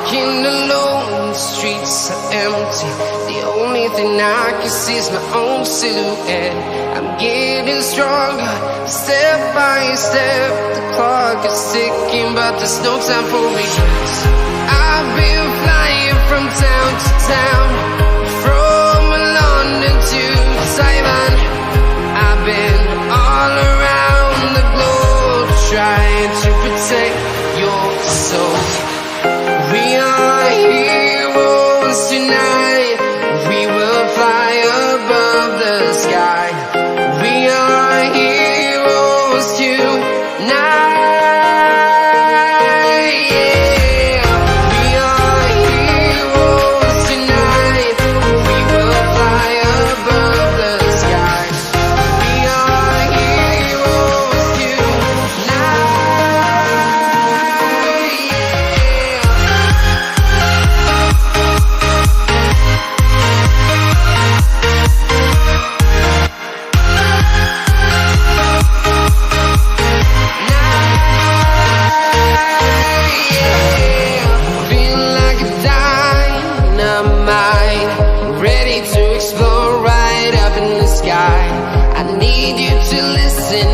walking alone, the streets are empty. The only thing I can see is my own silhouette. I'm getting stronger, step by step. The clock is ticking, but there's no time for regrets. I've been flying from town to town, from London to Taiwan. I've been all around the globe, trying to protect your soul. We are heroes tonight. We will fly above the sky. We are heroes tonight. Yeah. We are heroes tonight. We will fly above the sky. We are heroes tonight. Feel like a dynamite, ready to explode right up in the sky. I need you to listen